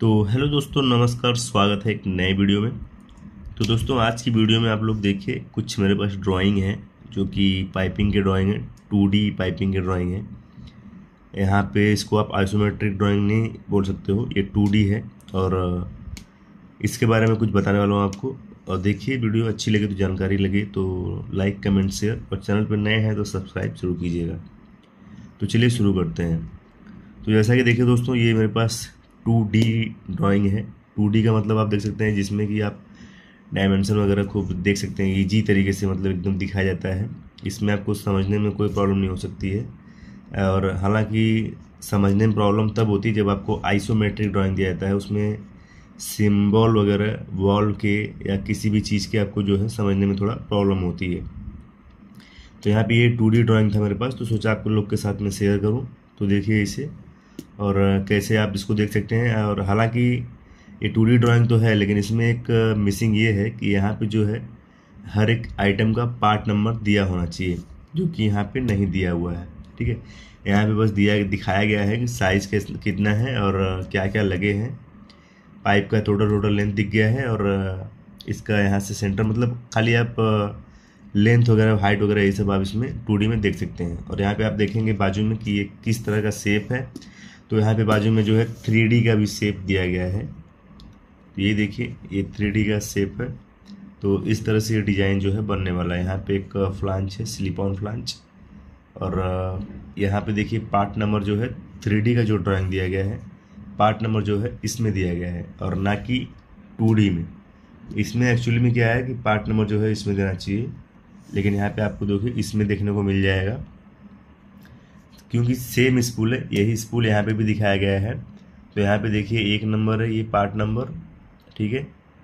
तो हेलो दोस्तों, नमस्कार। स्वागत है एक नए वीडियो में। तो दोस्तों, आज की वीडियो में आप लोग देखिए, कुछ मेरे पास ड्राइंग है जो कि पाइपिंग के ड्राइंग है, 2D पाइपिंग के ड्राइंग है। यहाँ पे इसको आप आइसोमेट्रिक ड्राइंग नहीं बोल सकते हो, ये 2D है। और इसके बारे में कुछ बताने वाला हूँ आपको। और देखिए, वीडियो अच्छी लगे तो, जानकारी लगे तो लाइक, कमेंट, शेयर, और चैनल पर नए हैं तो सब्सक्राइब जरूर कीजिएगा। तो चलिए शुरू करते हैं। तो जैसा कि देखिए दोस्तों, ये मेरे पास 2D ड्राइंग है। 2D का मतलब आप देख सकते हैं, जिसमें कि आप डायमेंशन वगैरह खूब देख सकते हैं, इजी तरीके से मतलब एकदम दिखाया जाता है। इसमें आपको समझने में कोई प्रॉब्लम नहीं हो सकती है। और हालांकि समझने में प्रॉब्लम तब होती है जब आपको आइसोमेट्रिक ड्राइंग दिया जाता है, उसमें सिंबल वगैरह वॉल के या किसी भी चीज़ के आपको जो है समझने में थोड़ा प्रॉब्लम होती है। तो यहाँ पे ये 2D ड्राइंग था मेरे पास, तो सोचा आपको लोग के साथ में शेयर करूँ। तो देखिए इसे, और कैसे आप इसको देख सकते हैं। और हालांकि ये 2D ड्राइंग तो है, लेकिन इसमें एक मिसिंग ये है कि यहाँ पे जो है हर एक आइटम का पार्ट नंबर दिया होना चाहिए, जो कि यहाँ पे नहीं दिया हुआ है। ठीक है, यहाँ पे बस दिखाया गया है कि साइज कितना है और क्या क्या लगे हैं। पाइप का टोटल लेंथ दिख गया है, और इसका यहाँ से सेंटर, मतलब खाली आप लेंथ वगैरह, हाइट वगैरह, ये सब आप इसमें 2D में देख सकते हैं। और यहाँ पे आप देखेंगे बाजू में कि ये किस तरह का शेप है। तो यहाँ पे बाजू में जो है 3D का भी शेप दिया गया है। तो ये देखिए, ये 3D का शेप है। तो इस तरह से ये डिज़ाइन जो है बनने वाला है। यहाँ पे एक फ्लांच है, स्लिप ऑन फ्लांच। और यहाँ पे देखिए पार्ट नंबर जो है 3D का जो ड्राइंग दिया गया है, पार्ट नंबर जो है इसमें दिया गया है, और ना कि 2D में। इसमें एक्चुअली में क्या है कि पार्ट नंबर जो है इसमें देना चाहिए, लेकिन यहाँ पे आपको देखिए इसमें देखने को मिल जाएगा, क्योंकि सेम स्पूल है। यही स्पूल यहाँ पे भी दिखाया गया है। तो यहाँ पे देखिए 1 नंबर है, ये पार्ट नंबर। ठीक है,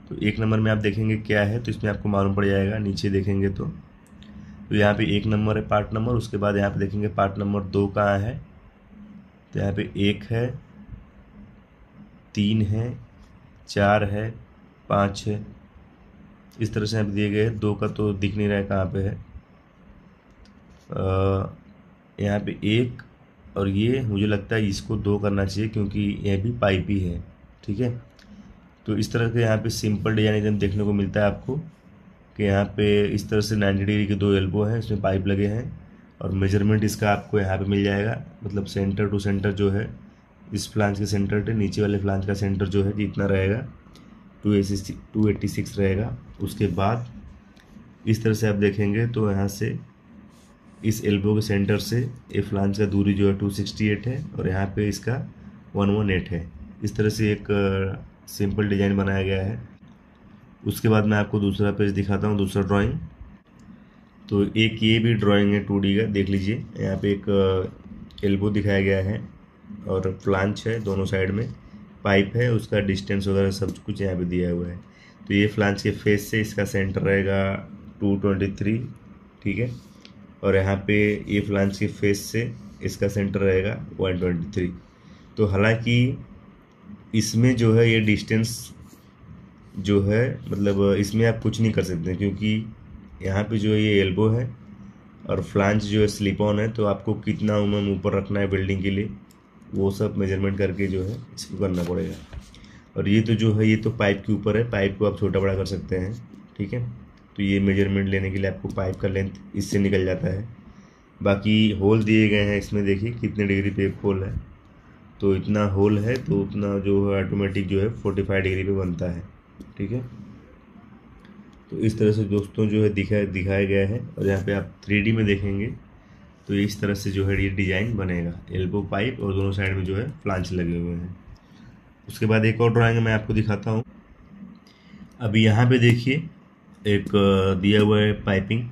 तो 1 नंबर में आप देखेंगे क्या है, तो इसमें आपको मालूम पड़ जाएगा। नीचे देखेंगे तो यहाँ पे 1 नंबर है, पार्ट नंबर। उसके बाद यहाँ पे देखेंगे पार्ट नंबर 2 कहाँ है, तो यहाँ पे 1 है, 3 है, 4 है, 5 है। इस तरह से यहाँ पे दिए गए हैं। 2 का तो दिख नहीं रहा है कहाँ पे है। यहाँ पे 1, और ये मुझे लगता है इसको 2 करना चाहिए, क्योंकि यह भी पाइप ही है। ठीक है, तो इस तरह के यहाँ पे सिंपल डिजाइन एकदम देखने को मिलता है आपको, कि यहाँ पे इस तरह से 90 डिग्री के 2 एल्बो हैं, इसमें पाइप लगे हैं। और मेजरमेंट इसका आपको यहाँ पे मिल जाएगा, मतलब सेंटर टू सेंटर जो है, इस फ्लांज के सेंटर से नीचे वाले फ्लांज का सेंटर जो है जितना रहेगा 286 रहेगा। उसके बाद इस तरह से आप देखेंगे तो यहाँ से इस एल्बो के सेंटर से ये फ्लांज का दूरी जो है 268 है, और यहाँ पे इसका 118 है। इस तरह से एक सिंपल डिजाइन बनाया गया है। उसके बाद मैं आपको दूसरा पेज दिखाता हूँ, दूसरा ड्राइंग। तो एक ये भी ड्राइंग है 2D का, देख लीजिए। यहाँ पे एक एल्बो दिखाया गया है, और फ्लांच है, दोनों साइड में पाइप है, उसका डिस्टेंस वगैरह सब कुछ यहाँ पे दिया हुआ है। तो ये फ्लांच के फेस से इसका सेंटर रहेगा 223। ठीक है, और यहाँ पे ये फ्लांज के फेस से इसका सेंटर रहेगा 123। तो हालांकि इसमें जो है ये डिस्टेंस जो है, मतलब इसमें आप कुछ नहीं कर सकते, क्योंकि यहाँ पे जो है ये एल्बो है और फ्लांज जो है स्लिप ऑन है। तो आपको कितना ऊपर रखना है बिल्डिंग के लिए, वो सब मेजरमेंट करके जो है इसको करना पड़ेगा। और ये तो जो है, ये तो पाइप के ऊपर है, पाइप को आप छोटा बड़ा कर सकते हैं। ठीक है, तो ये मेजरमेंट लेने के लिए आपको पाइप का लेंथ इससे निकल जाता है। बाकी होल दिए गए हैं इसमें, देखिए कितने डिग्री पे एक होल है। तो इतना होल है तो उतना जो है ऑटोमेटिक जो है 45 डिग्री पे बनता है। ठीक है, तो इस तरह से दोस्तों जो है दिखाया गया है। और यहाँ पे आप 3D में देखेंगे तो इस तरह से जो है ये डिज़ाइन बनेगा, एल्बो पाइप, और दोनों साइड में जो है फ्लांच लगे हुए हैं। उसके बाद एक और ड्राइंग मैं आपको दिखाता हूँ। अभी यहाँ पे देखिए एक दिया हुआ है पाइपिंग,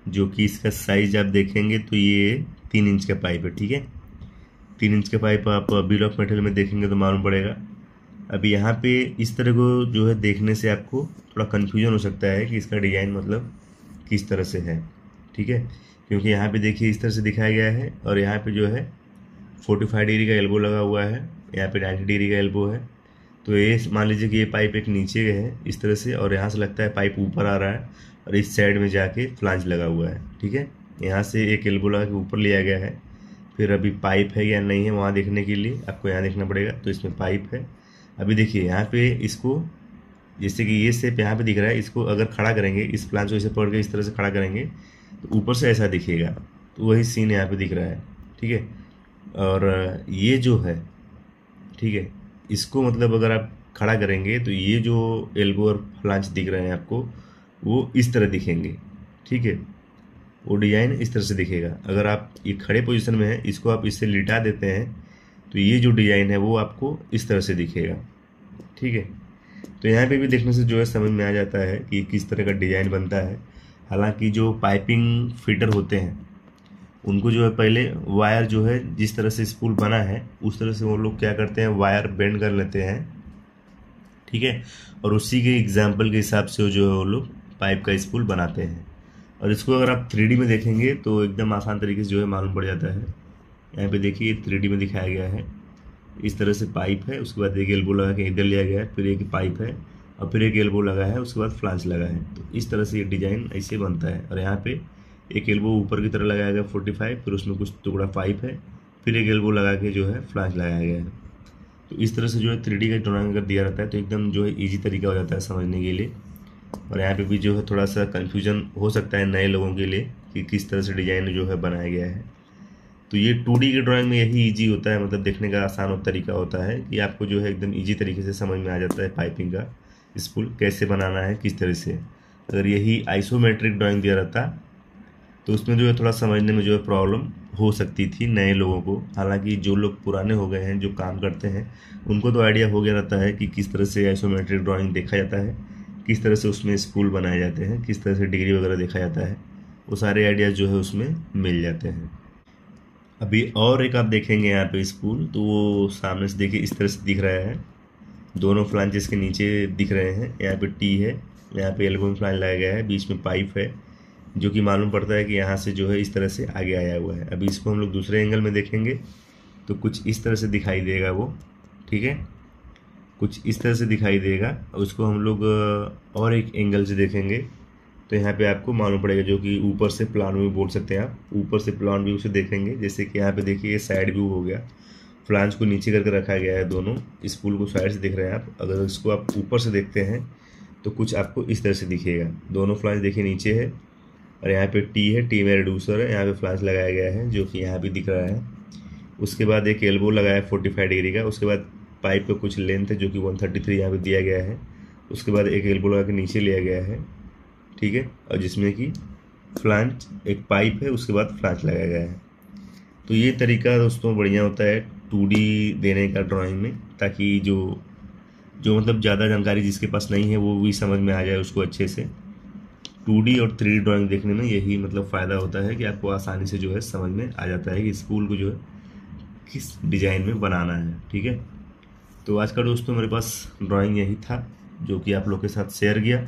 जो कि इसका साइज आप देखेंगे तो ये 3 इंच का पाइप है। ठीक है, 3 इंच का पाइप आप बिल ऑफ मटेरियल में देखेंगे तो मालूम पड़ेगा। अभी यहाँ पे इस तरह को जो है देखने से आपको थोड़ा कन्फ्यूजन हो सकता है कि इसका डिज़ाइन मतलब किस तरह से है। ठीक है, क्योंकि यहाँ पे देखिए इस तरह से दिखाया गया है, और यहाँ पे जो है 45 डिग्री का एल्बो लगा हुआ है, यहाँ पे 90 डिग्री का एल्बो है। तो ये मान लीजिए कि ये पाइप एक नीचे है इस तरह से, और यहाँ से लगता है पाइप ऊपर आ रहा है, और इस साइड में जाके फ्लांज लगा हुआ है। ठीक है, यहाँ से एक एल्बो लगा के ऊपर लिया गया है। फिर अभी पाइप है या नहीं है वहाँ देखने के लिए आपको यहाँ देखना पड़ेगा। तो इसमें पाइप है, अभी देखिए यहाँ पे इसको, जैसे कि ये शेप यहाँ पे दिख रहा है, इसको अगर खड़ा करेंगे, इस प्लान को इसे पकड़ के इस तरह से खड़ा करेंगे तो ऊपर से ऐसा दिखेगा। तो वही सीन यहाँ पे दिख रहा है, ठीक है। और ये जो है, ठीक है, इसको मतलब अगर आप खड़ा करेंगे तो ये जो एल्बो और फ्लांच दिख रहे हैं आपको, वो इस तरह दिखेंगे, ठीक है। वो डिजाइन इस तरह से दिखेगा। अगर आप ये खड़े पोजीशन में है, इसको आप इससे लिटा देते हैं तो ये जो डिजाइन है वो आपको इस तरह से दिखेगा, ठीक है। तो यहाँ पे भी देखने से जो है समझ में आ जाता है कि किस तरह का डिजाइन बनता है। हालांकि जो पाइपिंग फिटर होते हैं उनको जो है पहले वायर जो है जिस तरह से स्पूल बना है उस तरह से वो लोग क्या करते हैं, वायर बेंड कर लेते हैं, ठीक है। और उसी के एग्जाम्पल के हिसाब से जो है वो लोग पाइप का स्पूल बनाते हैं। और इसको अगर आप 3D में देखेंगे तो एकदम आसान तरीके से जो है मालूम पड़ जाता है। यहाँ पे देखिए 3D में दिखाया गया है, इस तरह से पाइप है, उसके बाद एक एल्बो लगा के इधर लिया गया है, फिर एक पाइप है और फिर एक एल्बो लगा है, उसके बाद फ्लांच लगा है। तो इस तरह से ये डिजाइन ऐसे बनता है। और यहाँ पे एक एल्बो ऊपर की तरह लगाया गया 45, फिर उसमें कुछ टुकड़ा पाइप है, फिर एक एल्बो लगा के जो है फ्लांच लगाया गया है। तो इस तरह से जो है 3D का ड्राइंग अगर दिया रहता है तो एकदम जो है ईजी तरीका हो जाता है समझने के लिए। और यहाँ पे भी जो है थोड़ा सा कन्फ्यूजन हो सकता है नए लोगों के लिए कि किस तरह से डिजाइन जो है बनाया गया है। तो ये 2D की ड्राइंग में यही इजी होता है, मतलब देखने का आसान और तरीका होता है कि आपको जो है एकदम इजी तरीके से समझ में आ जाता है पाइपिंग का स्पूल कैसे बनाना है, किस तरह से। अगर यही आइसोमेट्रिक ड्राइंग दिया रहता तो उसमें जो है थोड़ा समझने में जो है प्रॉब्लम हो सकती थी नए लोगों को। हालांकि जो लोग पुराने हो गए हैं, जो काम करते हैं, उनको तो आइडिया हो गया रहता है कि किस तरह से आइसोमेट्रिक ड्राइंग देखा जाता है, किस तरह से उसमें स्पूल बनाए जाते हैं, किस तरह से डिग्री वगैरह देखा जाता है, वो सारे आइडियाज़ जो है उसमें मिल जाते हैं। अभी और एक आप देखेंगे यहाँ पे स्पूल, तो वो सामने से देखिए इस तरह से दिख रहा है, दोनों फ्लांचेस के नीचे दिख रहे हैं। यहाँ पे टी है, यहाँ पे एल्बो में फ्लांच लगाया गया है, बीच में पाइप है, जो कि मालूम पड़ता है कि यहाँ से जो है इस तरह से आगे आया हुआ है। अभी इसको हम लोग दूसरे एंगल में देखेंगे तो कुछ इस तरह से दिखाई देगा वो, ठीक है, कुछ इस तरह से दिखाई देगा। और उसको हम लोग और एक एंगल से देखेंगे तो यहाँ पे आपको मालूम पड़ेगा, जो कि ऊपर से प्लान व्यू बोल सकते हैं आप, ऊपर से प्लान व्यू से देखेंगे। जैसे कि यहाँ पे देखिए ये साइड व्यू हो गया, फ्लांज को नीचे करके रखा गया है, दोनों स्पूल को साइड से दिख रहे हैं आप। अगर इसको आप ऊपर से देखते हैं तो कुछ आपको इस तरह से दिखेगा, दोनों फ्लांज देखिए नीचे है और यहाँ पे टी है, टी में रिड्यूसर है, यहाँ पे फ्लांच लगाया गया है जो कि यहाँ भी दिख रहा है। उसके बाद एक एल्बो लगाया है 45 डिग्री का, उसके बाद पाइप का कुछ लेंथ है जो कि 133 यहाँ पे दिया गया है। उसके बाद एक एल्बो लगा के नीचे लिया गया है, ठीक है, और जिसमें कि फ्लांच एक पाइप है, उसके बाद फ्लांच लगाया गया है। तो ये तरीका दोस्तों बढ़िया होता है 2D देने का ड्राइंग में, ताकि जो मतलब ज़्यादा जानकारी जिसके पास नहीं है वो भी समझ में आ जाए उसको अच्छे से। 2D और 3D ड्राइंग देखने में यही मतलब फ़ायदा होता है कि आपको आसानी से जो है समझ में आ जाता है कि स्कूल को जो है किस डिज़ाइन में बनाना है, ठीक है। तो आज का दोस्तों मेरे पास ड्राइंग यही था जो कि आप लोग के साथ शेयर किया।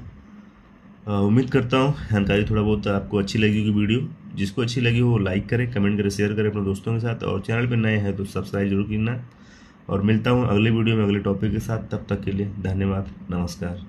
उम्मीद करता हूँ जानकारी थोड़ा बहुत आपको अच्छी लगेगी वीडियो। जिसको अच्छी लगी वो लाइक करें, कमेंट करें, शेयर करें अपने दोस्तों के साथ, और चैनल पर नए हैं तो सब्सक्राइब जरूर करना। और मिलता हूँ अगले वीडियो में अगले टॉपिक के साथ, तब तक के लिए धन्यवाद, नमस्कार।